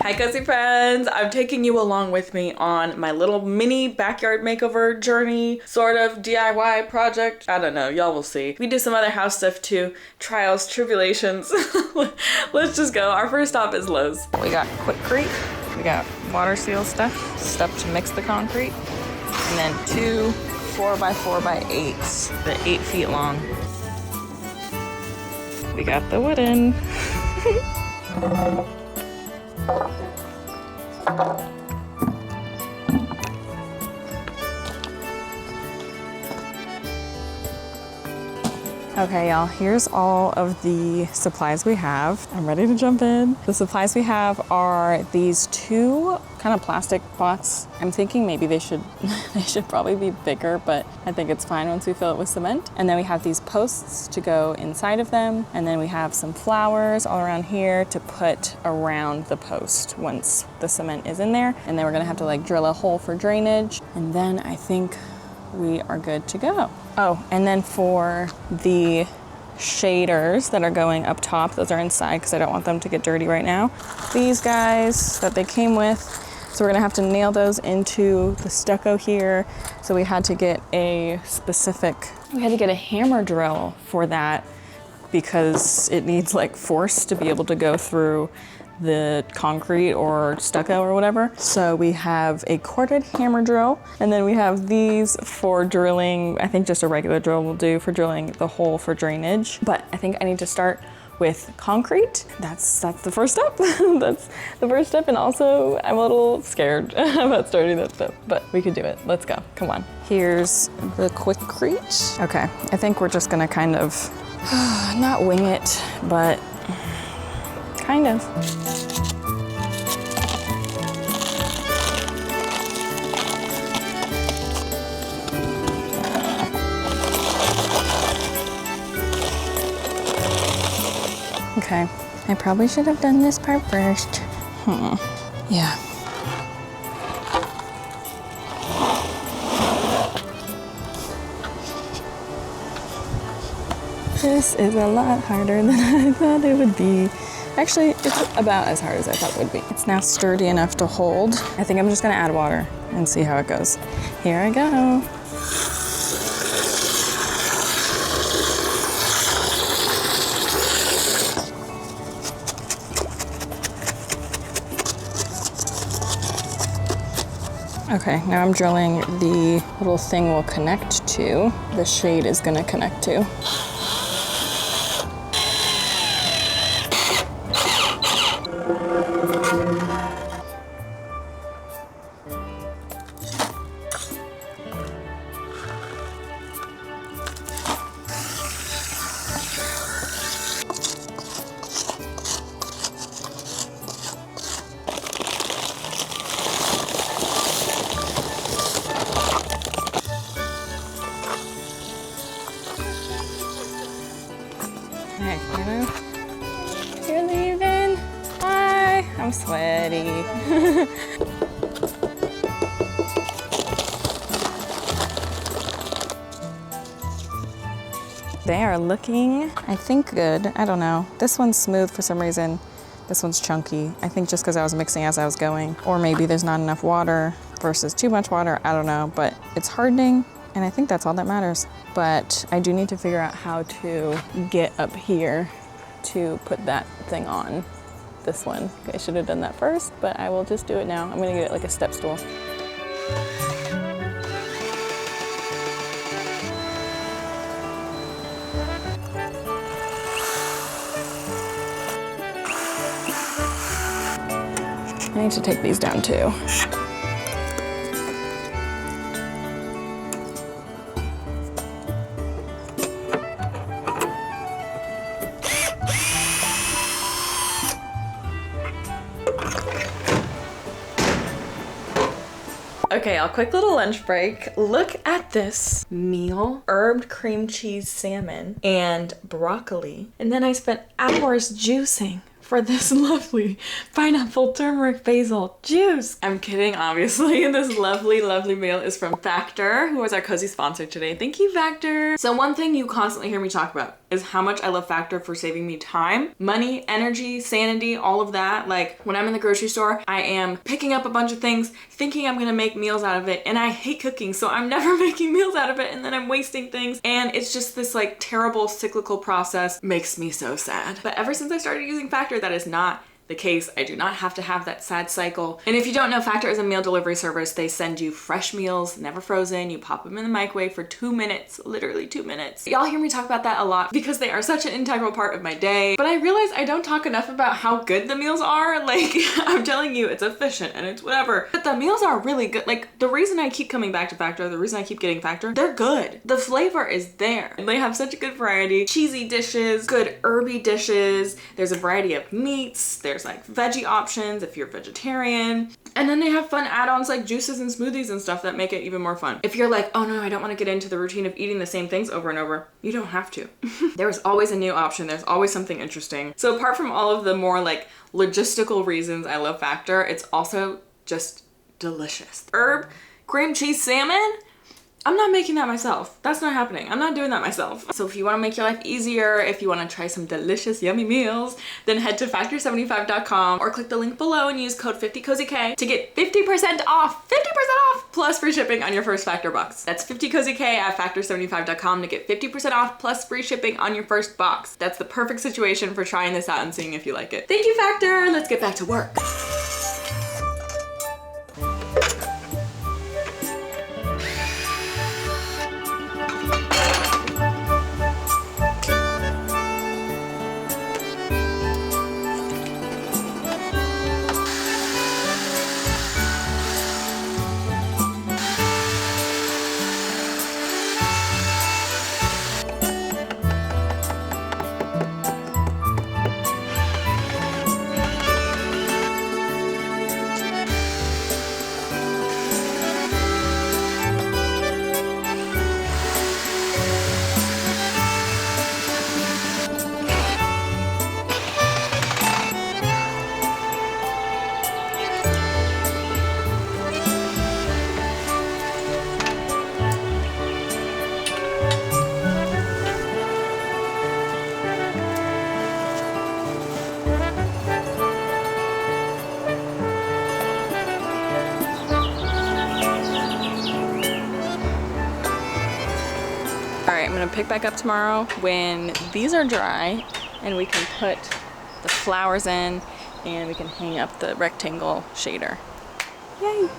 Hi Cozy friends! I'm taking you along with me on my little mini backyard makeover journey, sort of DIY project. I don't know, y'all will see. We do some other house stuff too, trials, tribulations. Let's just go. Our first stop is Lowe's. We got Quickcrete, we got water seal stuff to mix the concrete, and then two 4x4x8s, the 8 feet long. We got the wooden. Okay, y'all, here's all of the supplies we have. I'm ready to jump in. The supplies we have are these two kind of plastic pots. I'm thinking maybe they should probably be bigger, but I think it's fine once we fill it with cement. And then we have these posts to go inside of them. And then we have some flowers all around here to put around the post once the cement is in there. And then we're gonna have to like drill a hole for drainage. And then I think we are good to go. Oh, and then for the shaders that are going up top, those are inside because I don't want them to get dirty right now. These guys that they came with, so we're gonna have to nail those into the stucco here. So we had to get a hammer drill for that because it needs like force to be able to go through the concrete or stucco or whatever. So we have a corded hammer drill, and then we have these for drilling. I think just a regular drill will do for drilling the hole for drainage. But I think I need to start with concrete. That's the first step. That's the first step, and also I'm a little scared about starting that step, but we could do it. Let's go, come on. Here's the Quickcrete. Okay, I think we're just gonna kind of, not wing it, but kind of. Okay, I probably should have done this part first. Yeah. This is a lot harder than I thought it would be. Actually, it's about as hard as I thought it would be. It's now sturdy enough to hold. I think I'm just gonna add water and see how it goes. Here I go. Okay, now I'm drilling the little thing we'll connect to. The shade is gonna connect to. Hey, you're leaving. Hi, I'm sweaty. They are looking, I think, good. I don't know. This one's smooth for some reason. This one's chunky. I think just because I was mixing as I was going. Or maybe there's not enough water versus too much water. I don't know, but it's hardening. And I think that's all that matters. But I do need to figure out how to get up here to put that thing on, this one. I should have done that first, but I will just do it now. I'm gonna get it like a step stool. I need to take these down too. Okay, a quick little lunch break. Look at this meal, herbed cream cheese salmon and broccoli. And then I spent hours juicing for this lovely pineapple turmeric basil juice. I'm kidding, obviously. This lovely, lovely meal is from Factor, who was our cozy sponsor today. Thank you, Factor. So one thing you constantly hear me talk about is how much I love Factor for saving me time, money, energy, sanity, all of that. Like when I'm in the grocery store, I am picking up a bunch of things, thinking I'm gonna make meals out of it, and I hate cooking, so I'm never making meals out of it, and then I'm wasting things, and it's just this like terrible cyclical process. Makes me so sad. But ever since I started using Factor, that is not the case. I do not have to have that sad cycle. And if you don't know, Factor is a meal delivery service. They send you fresh meals, never frozen. You pop them in the microwave for 2 minutes, literally 2 minutes. Y'all hear me talk about that a lot because they are such an integral part of my day. But I realize I don't talk enough about how good the meals are. Like, I'm telling you, it's efficient and it's whatever. But the meals are really good. Like, the reason I keep coming back to Factor, the reason I keep getting Factor, they're good. The flavor is there. And they have such a good variety. Cheesy dishes, good herby dishes. There's a variety of meats. There's like veggie options if you're vegetarian. And then they have fun add-ons like juices and smoothies and stuff that make it even more fun. If you're like, oh no, I don't want to get into the routine of eating the same things over and over, you don't have to. There's always a new option. There's always something interesting. So apart from all of the more like logistical reasons I love Factor, it's also just delicious. Herb cream cheese salmon? I'm not making that myself. That's not happening. I'm not doing that myself. So if you want to make your life easier, if you want to try some delicious, yummy meals, then head to factor75.com or click the link below and use code 50CozyK to get 50% off, 50% off plus free shipping on your first Factor box. That's 50CozyK at factor75.com to get 50% off plus free shipping on your first box. That's the perfect situation for trying this out and seeing if you like it. Thank you, Factor. Let's get back to work. I'm gonna pick back up tomorrow when these are dry and we can put the flowers in and we can hang up the rectangle shader. Yay!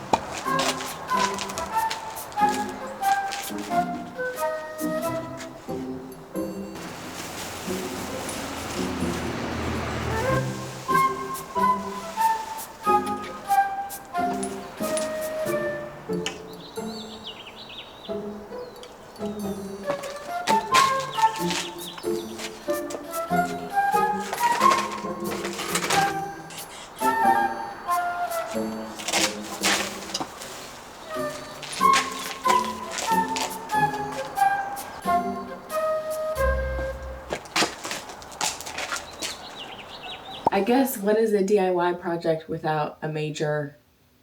I guess what is a DIY project without a major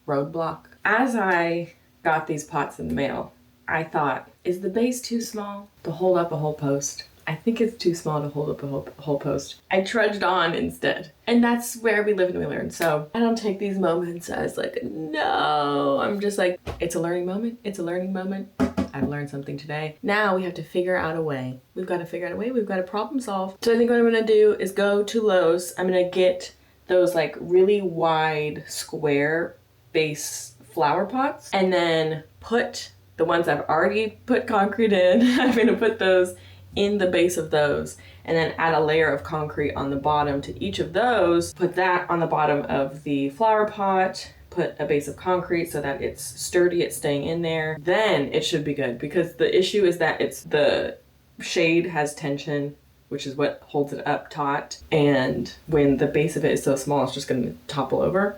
roadblock? As I got these pots in the mail, I thought, is the base too small to hold up a whole post? I think it's too small to hold up a whole post. I trudged on instead. And that's where we live and we learn. So I don't take these moments as like, no. I'm just like, it's a learning moment. It's a learning moment. I've learned something today. Now we have to figure out a way. We've got to figure out a way. We've got to problem solve. So I think what I'm going to do is go to Lowe's. I'm going to get those like really wide square base flower pots and then put the ones I've already put concrete in. I'm going to put those in the base of those and then add a layer of concrete on the bottom to each of those. Put that on the bottom of the flower pot. Put a base of concrete so that it's sturdy, it's staying in there. Then it should be good because the issue is that it's the shade has tension, which is what holds it up taut. And when the base of it is so small, it's just gonna topple over.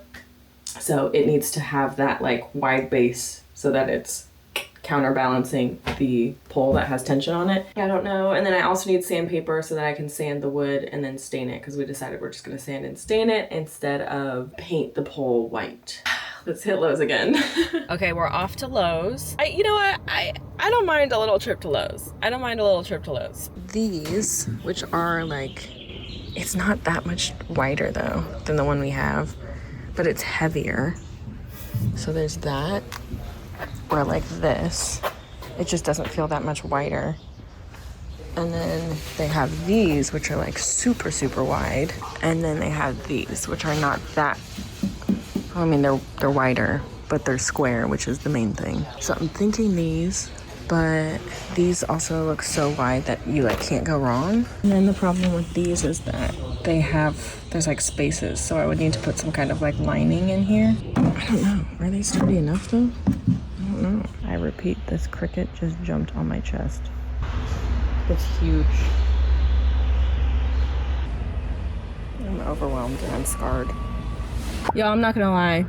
So it needs to have that like wide base so that it's counterbalancing the pole that has tension on it. I don't know. And then I also need sandpaper so that I can sand the wood and then stain it, because we decided we're just gonna sand and stain it instead of paint the pole white. Let's hit Lowe's again. Okay, we're off to Lowe's. You know what? I don't mind a little trip to Lowe's. I don't mind a little trip to Lowe's. These, which are like, it's not that much wider though than the one we have, but it's heavier. So there's that, or like this. It just doesn't feel that much wider. And then they have these, which are like super, super wide. And then they have these, which are not that, I mean, they're wider, but they're square, which is the main thing. So I'm thinking these, but these also look so wide that you like can't go wrong. And then the problem with these is that there's like spaces, so I would need to put some kind of like lining in here. I don't know, are they sturdy enough though? I don't know. I repeat, this cricket just jumped on my chest. It's huge. I'm overwhelmed and I'm scarred. Y'all, I'm not gonna lie.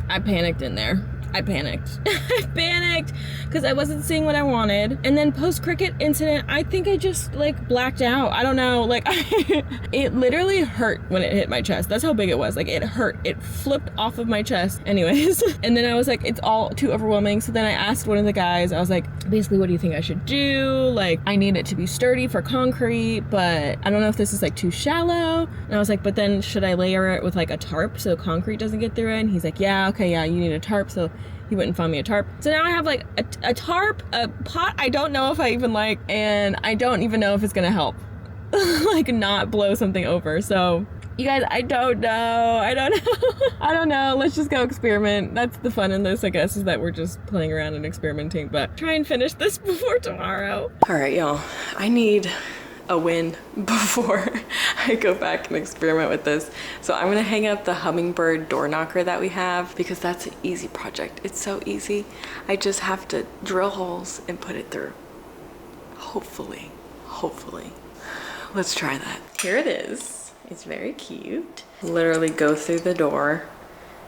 I panicked in there. I panicked. I panicked because I wasn't seeing what I wanted. And then post-cricket incident, I think I just like blacked out. I don't know, like it literally hurt when it hit my chest. That's how big it was. Like it hurt. It flipped off of my chest. Anyways, and then I was like, it's all too overwhelming. So then I asked one of the guys, I was like, basically, what do you think I should do? Like, I need it to be sturdy for concrete, but I don't know if this is like too shallow. And I was like, but then should I layer it with like a tarp so concrete doesn't get through it? And he's like, yeah, okay, yeah, you need a tarp. So he went and found me a tarp. So now I have like a tarp, a pot I don't know if I even like, and I don't even know if it's gonna help like not blow something over. So you guys, I don't know. I don't know. Let's just go experiment. That's the fun in this, I guess, is that we're just playing around and experimenting, but try and finish this before tomorrow. All right, y'all, I need a win before I go back and experiment with this. So I'm gonna hang up the hummingbird door knocker that we have, because that's an easy project. It's so easy. I just have to drill holes and put it through. Hopefully. Let's try that. Here it is. It's very cute. Literally go through the door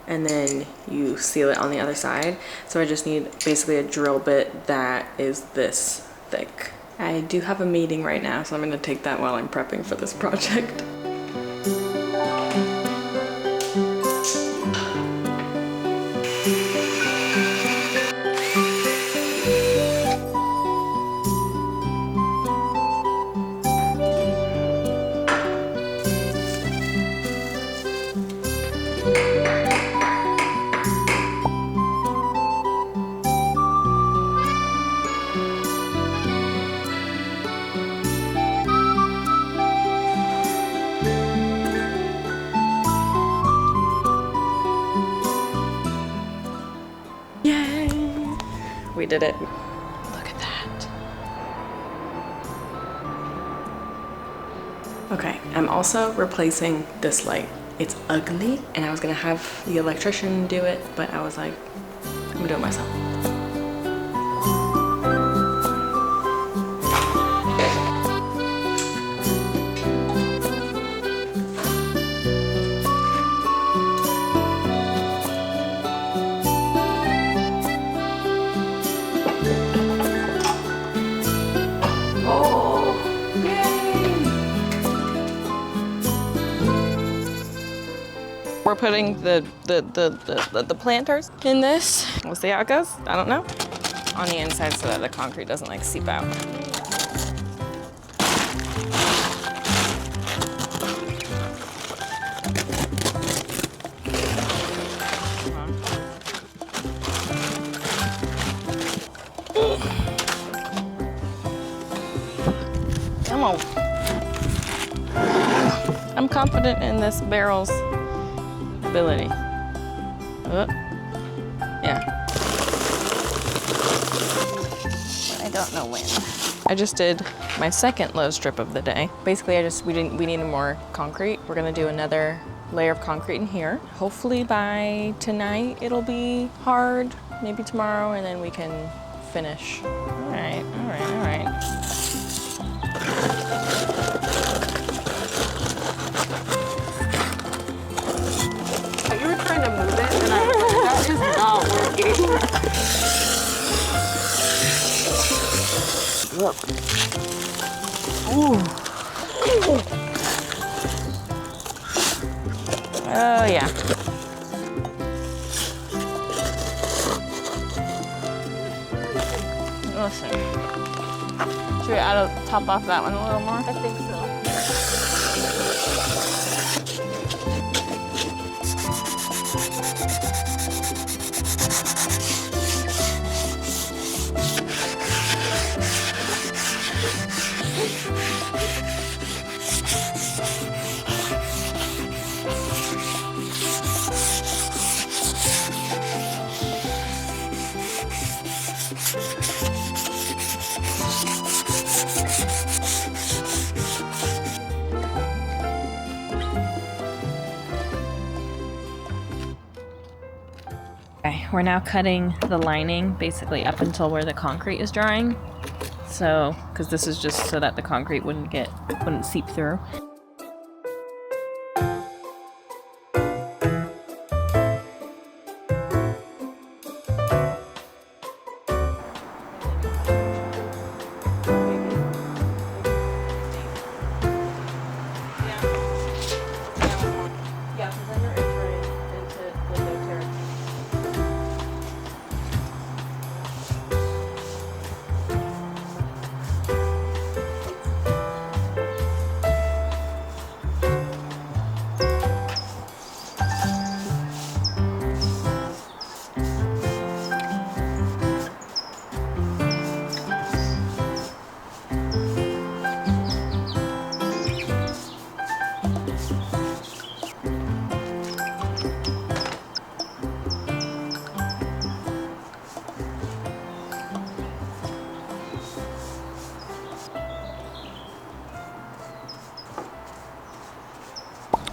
and then you seal it on the other side. So I just need basically a drill bit that is this thick. I do have a meeting right now, so I'm gonna take that while I'm prepping for this project. We did it. Look at that. Okay, I'm also replacing this light. It's ugly, and I was gonna have the electrician do it, but I was like, I'm gonna do it myself. We're putting the planters in this. We'll see how it goes. I don't know. On the inside so that the concrete doesn't like seep out. Come on. I'm confident in this barrel's ability. Yeah. I don't know when. I just did my second low strip of the day. Basically, we needed more concrete. We're gonna do another layer of concrete in here. Hopefully by tonight it'll be hard, maybe tomorrow, and then we can finish. All right. You were trying to move it, and I was like, that is not working. Ooh. Oh yeah. Listen. Should we top off that one a little more? I think so. Okay, we're now cutting the lining basically up until where the concrete is drying. So, because this is just so that the concrete wouldn't seep through.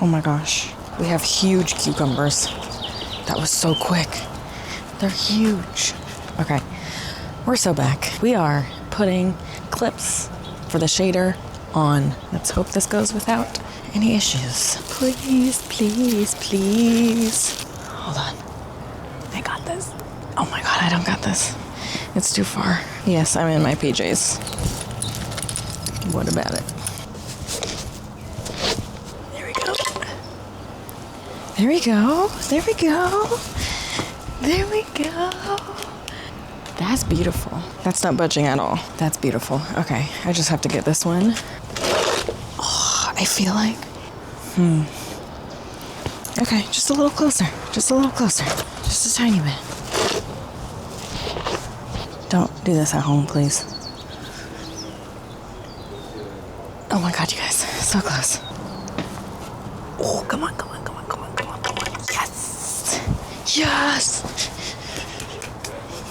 Oh my gosh, we have huge cucumbers. That was so quick. They're huge. Okay, we're so back. We are putting clips for the shader on. Let's hope this goes without any issues. Please, please, please. Hold on. I got this. Oh my God, I don't got this. It's too far. Yes, I'm in my PJs. What about it? There we go. There we go. There we go. That's beautiful. That's not budging at all. That's beautiful. Okay, I just have to get this one. Oh, I feel like. Okay, just a little closer. Just a little closer. Just a tiny bit. Don't do this at home, please. Oh my God, you guys. So close. Oh, come on, come on. Yes!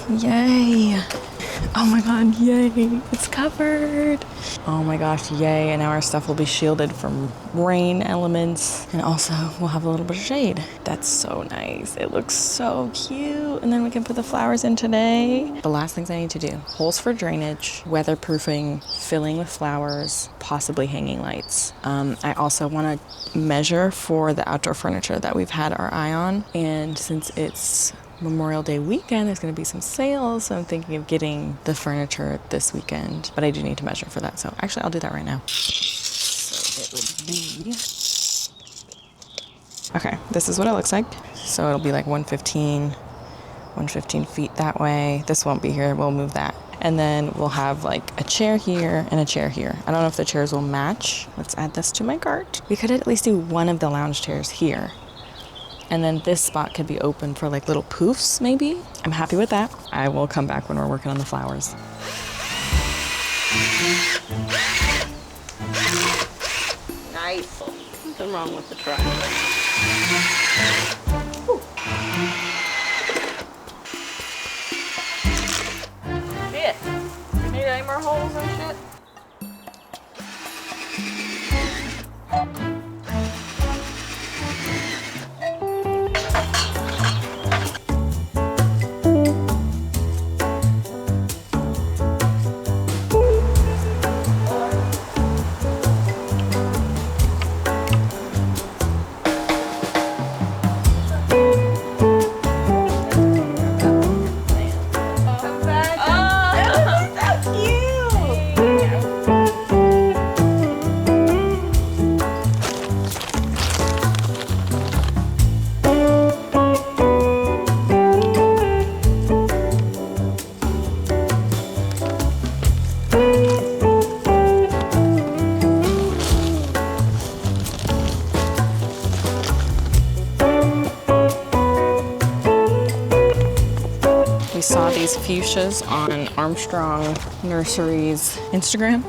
Yay! Oh my God, yay! It's covered! Oh my gosh, yay! And now our stuff will be shielded from rain elements, and also we'll have a little bit of shade. That's so nice. It looks so cute. And then we can put the flowers in today. The last things I need to do: holes for drainage, weatherproofing, filling with flowers, possibly hanging lights. I also want to measure for the outdoor furniture that we've had our eye on, and since it's Memorial Day weekend, there's going to be some sales, so I'm thinking of getting the furniture this weekend, but I do need to measure for that, so actually I'll do that right now. So it would be... Okay, this is what it looks like. So it'll be like 115 feet that way. This won't be here, we'll move that. And then we'll have like a chair here and a chair here. I don't know if the chairs will match. Let's add this to my cart. We could at least do one of the lounge chairs here. And then this spot could be open for like little poofs, maybe. I'm happy with that. I will come back when we're working on the flowers. Nice. Nothing wrong with the truck. Shit. You need any more holes and shit? these fuchsias on Armstrong Nursery's Instagram.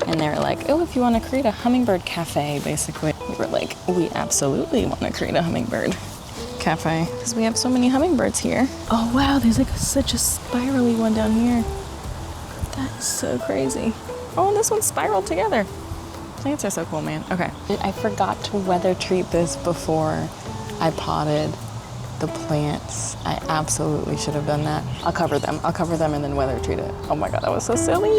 And they were like, oh, if you want to create a hummingbird cafe, basically. We were like, we absolutely want to create a hummingbird cafe because we have so many hummingbirds here. Oh wow, there's like such a spirally one down here. That is so crazy. Oh, and this one's spiraled together. Plants are so cool, man. Okay. I forgot to weather treat this before I potted the plants. I absolutely should have done that. I'll cover them and then weather treat it. Oh my God, that was so silly.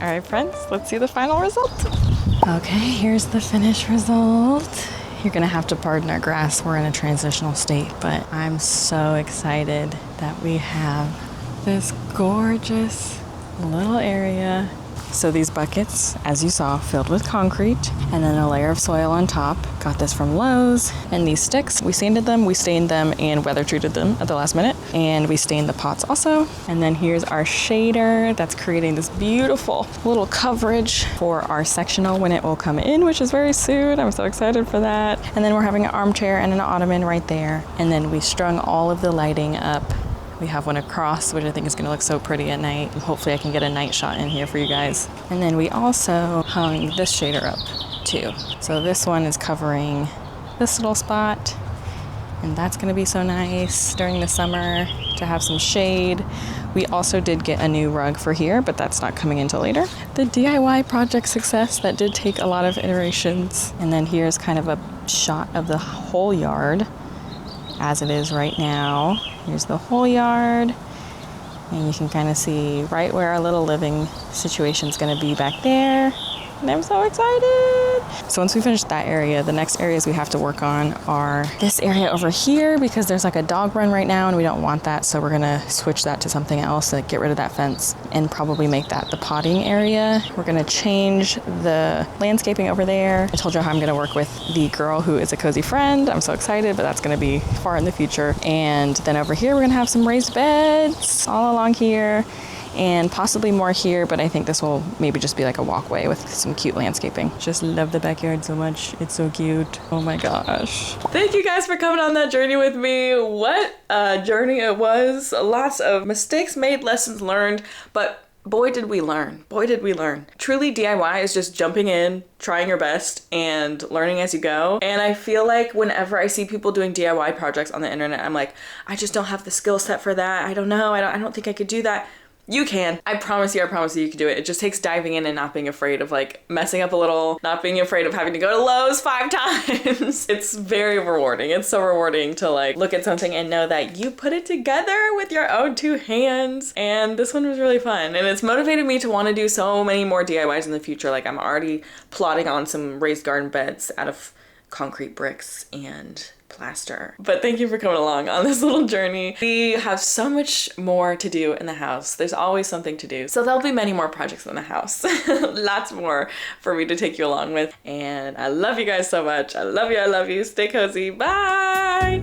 All right, friends, let's see the final result. Okay, here's the finished result. You're gonna have to pardon our grass. We're in a transitional state, but I'm so excited that we have this gorgeous little area. So these buckets, as you saw, filled with concrete and then a layer of soil on top. Got this from Lowe's. And these sticks, we sanded them, we stained them, and weather treated them at the last minute. And we stained the pots also. And then here's our shader that's creating this beautiful little coverage for our sectional when it will come in, which is very soon. I'm so excited for that. And then we're having an armchair and an ottoman right there. And then we strung all of the lighting up. We have one across, which I think is gonna look so pretty at night. Hopefully I can get a night shot in here for you guys. And then we also hung this shader up too. So this one is covering this little spot, and that's gonna be so nice during the summer to have some shade. We also did get a new rug for here, but that's not coming until later. The DIY project success, that did take a lot of iterations. And then here's kind of a shot of the whole yard as it is right now. Here's the whole yard, and you can kind of see right where our little living situation is going to be back there. And I'm so excited. So once we finish that area, the next areas we have to work on are this area over here, because there's like a dog run right now and we don't want that. So we're gonna switch that to something else, like get rid of that fence and probably make that the potting area. We're gonna change the landscaping over there. I told you how I'm gonna work with the girl who is a cozy friend. I'm so excited, but that's gonna be far in the future. And then over here, we're gonna have some raised beds all along here, and possibly more here, but I think this will maybe just be like a walkway with some cute landscaping. Just love the backyard so much. It's so cute. Oh my gosh. Thank you guys for coming on that journey with me. What a journey it was. Lots of mistakes made, lessons learned, but boy did we learn. Boy did we learn. Truly, DIY is just jumping in, trying your best, and learning as you go. And I feel like whenever I see people doing DIY projects on the internet, I'm like, I just don't have the skill set for that. I don't know. I don't think I could do that. You can. I promise you you can do it. It just takes diving in and not being afraid of like messing up a little, not being afraid of having to go to Lowe's 5 times. It's very rewarding. It's so rewarding to like look at something and know that you put it together with your own 2 hands. And this one was really fun. And it's motivated me to want to do so many more DIYs in the future. Like I'm already plotting on some raised garden beds out of concrete bricks and plaster. But thank you for coming along on this little journey. We have so much more to do in the house. There's always something to do. So there'll be many more projects in the house. Lots more for me to take you along with. And I love you guys so much. I love you. Stay cozy. Bye.